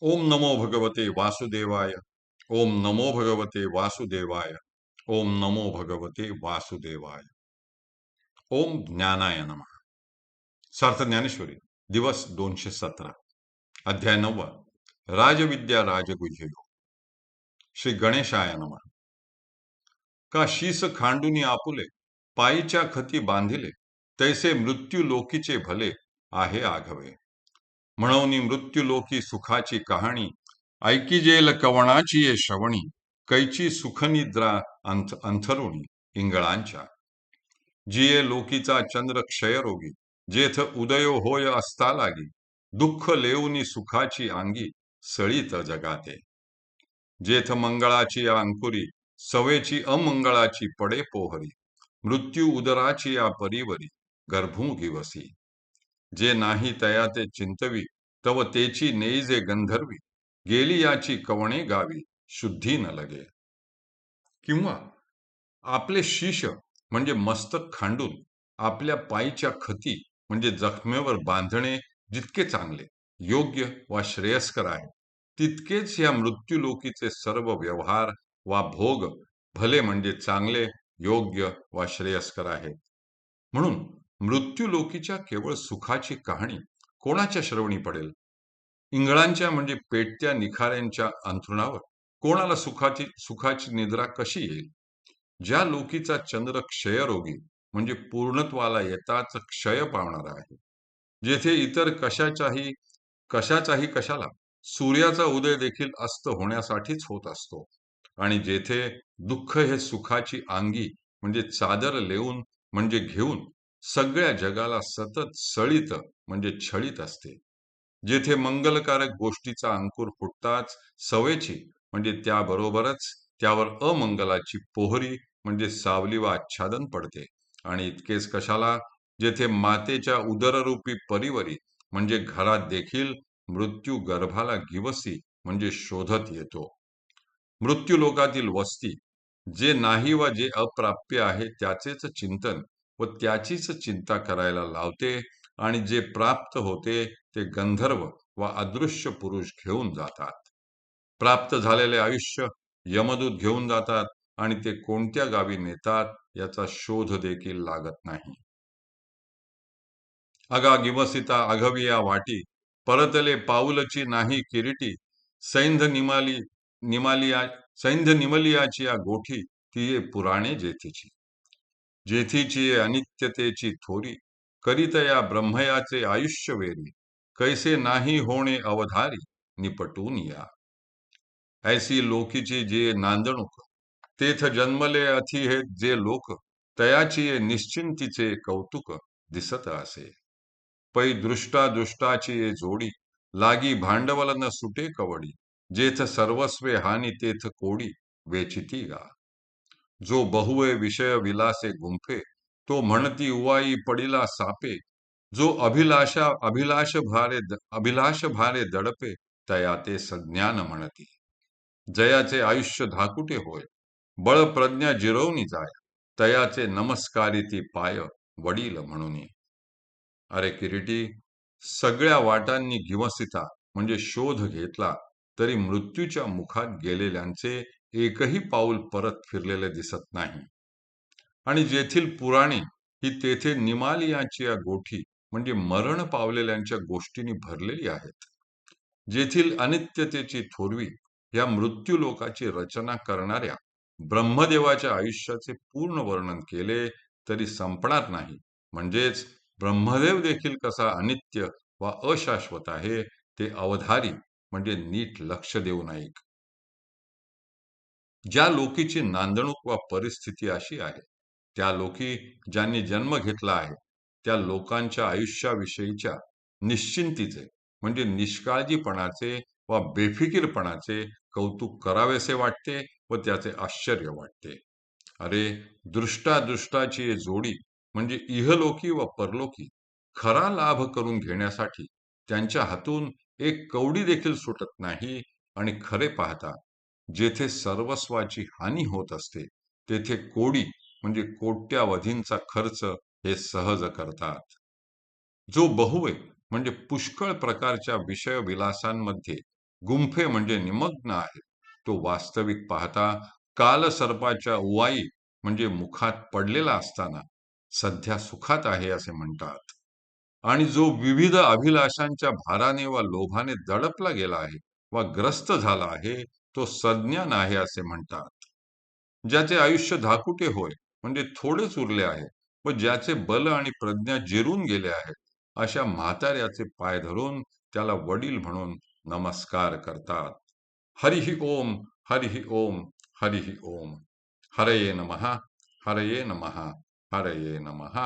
ओम नमो भगवते वासुदेवाय. ओम नमो भगवते वासुदेवाय. ओम नमो भगवते वासुदेवाय. ओम ज्ञानाय नमः. सार्थ ज्ञानेश्वरी, दिवस 217, अध्याय 9. राजविद्या राजगुह्य योग. श्री गणेशाय नमः. का शीस खांडुनी आपुले, पायीच्या खती बांधिले, तैसे मृत्यू लोकीचे भले आहे आघवे. म्हणून मृत्यू लोकी सुखाची कहाणी, ऐकी जेल कवणाची ये श्रवणी, कैची सुखनिद्रा अंथरुणी इंगळांच्या. जिये लोकीचा चंद्र क्षयरोगी, जेथ उदयो होय असता लागी, दुःख लेऊनी सुखाची अंगी, सळीत जगाते. जेथ मंगळाची अंकुरी, सवेची अमंगळाची पडे पोहरी, मृत्यू उदराची या परीवरी, गर्भू गिवसी. जे नाही तया ते चिंतवी, तव तेची नेईजे गंधर्वी, गेली याची कवणे गावी, शुद्धी न लगे. किंवा आपले शीश म्हणजे मस्तक खांडून आपल्या पायीच्या खती म्हणजे जखमेवर बांधणे जितके चांगले, योग्य वा श्रेयस्कर आहे, तितकेच या मृत्यूलोकीचे सर्व व्यवहार वा भोग भले म्हणजे चांगले, योग्य वा श्रेयस्कर आहेत. म्हणून मृत्यूलोकीच्या केवळ सुखाची कहाणी कोणाच्या श्रवणी पडेल? इंगळांच्या म्हणजे पेटत्या निखाऱ्यांच्या अंथरुणावर कोणाला सुखाची निद्रा कशी येईल? ज्या लोकीचा चंद्र क्षयरोगी म्हणजे पूर्णत्वाला येताच क्षय पावणारा आहे, जेथे इतर कशाला सूर्याचा उदय देखील अस्त होण्यासाठीच होत असतो, आणि जेथे दुःख हे सुखाची अंगी म्हणजे चादर लेऊन म्हणजे घेऊन सगळ्या जगाला सतत सळीत म्हणजे छळीत असते, जेथे मंगलकारक गोष्टीचा अंकुर फुटताच सवेची म्हणजे त्याबरोबरच त्यावर अमंगलाची पोहरी म्हणजे सावली वा आच्छादन पडते, आणि इतकेच कशाला, जेथे मातेच्या उदररूपी परिवरी म्हणजे घरात देखील मृत्यू गर्भाला गिवसी म्हणजे शोधत येतो. मृत्यू लोकातील वस्ती जे नाही व जे अप्राप्य आहे त्याचेच चिंतन व त्याचीच चिंता करायला लावते, आणि जे प्राप्त होते ते गंधर्व व अदृश्य पुरुष घेऊन जातात. प्राप्त झालेले आयुष्य यमदूत घेऊन जातात, आणि ते कोणत्या गावी नेतात याचा शोध देखील लागत नाही. अगा गिवसिता अघविया वाटी, परतले पाऊलची नाही किरीटी, सैंध निमाली निमालिया सैंध निमलियाची या गोठी, ती ये पुराणे जेथीची. जेथीची ये अनित्यतेची थोरी, करीत या ब्रह्मयाचे आयुष्य वेरी, कैसे नाही होणे अवधारी, निपटून या. ऐसी लोकीची जे नांदणूक, तेथ जन्मले अथी हे जे लोक, तयाची ये निश्चिंतीचे कौतुक दिसत असे. पै दृष्टा दुष्टाची ये जोडी, लागी भांडवल न सुटे कवडी, जेथ सर्वस्वे हानी तेथ कोडी, वेचिती गा. जो बहुवे विषय विलासे गुंफे, तो म्हणती उवाई पडिला सापे, जो अभिलाष भारे दडपे, तया ते सज्ञान म्हणती. जयाचे आयुष्य धाकुटे होय, बळ प्रज्ञा जिरवणी जाय, तयाचे नमस्कारी ती पाय, वडील म्हणून. अरे किरीटी, सगळ्या वाटांनी गिवसिता म्हणजे शोध घेतला, तरी मृत्यूच्या मुखात गेलेल्यांचे एकही पाऊल परत फिरलेले दिसत नाही. आणि जेथील पुराणे ही तेथे निमालियाची या गोठी म्हणजे मरण पावलेल्यांच्या गोष्टींनी भरलेली आहेत. जेथील अनित्यतेची थोरवी या मृत्यू लोकाची रचना करणाऱ्या ब्रह्मदेवाच्या आयुष्याचे पूर्ण वर्णन केले तरी संपणार नाही. म्हणजेच ब्रह्मदेव देखील कसा अनित्य वा अशाश्वत आहे ते अवधारी म्हणजे नीट लक्ष देऊन ऐक. ज्या लोकीची नांदणूक वा परिस्थिती अशी आहे, त्या लोकी ज्यांनी जन्म घेतला आहे, त्या लोकांच्या आयुष्याविषयीच्या निश्चिंतीचे म्हणजे निष्काळजीपणाचे वा बेफिकीरपणाचे कौतुक करावेसे वाटते व त्याचे आश्चर्य वाटते. अरे, दृष्टादृष्टाची ये जोडी म्हणजे इहलोकी व परलोकी खरा लाभ करून घेण्यासाठी त्यांच्या हातून एक कवडी देखील सुटत नाही, आणि खरे पाहता जेथे सर्वस्वाची हानी होत असते, तेथे कोडी म्हणजे कोट्यावधींचा खर्च हे सहज करतात. जो बहुवे म्हणजे पुष्कळ प्रकारच्या विषय विलासांमध्ये गुंफे म्हणजे निमग्न आहे. तो वास्तविक पाहता कालसर्पाच्या उवाई म्हणजे मुखात पडलेला असताना सध्या सुखात आहे असे म्हणतात. आणि जो विविध अभिलाषांच्या भाराने वा लोभाने दडपला गेला आहे वा ग्रस्त झाला आहे, तो सज्ञान आहे असे म्हणतात. ज्याचे आयुष्य धाकुटे होय, म्हणजे थोडेच उरले आहे, व ज्याचे बल आणि प्रज्ञा जिरून गेले आहेत, अशा म्हाताऱ्याचे पाय धरून त्याला वडील म्हणून नमस्कार करतात. हरिहि ओम, हरिहि ओम, हरिहि ओम. हरये नमः, हरये नमः, हरये नमः.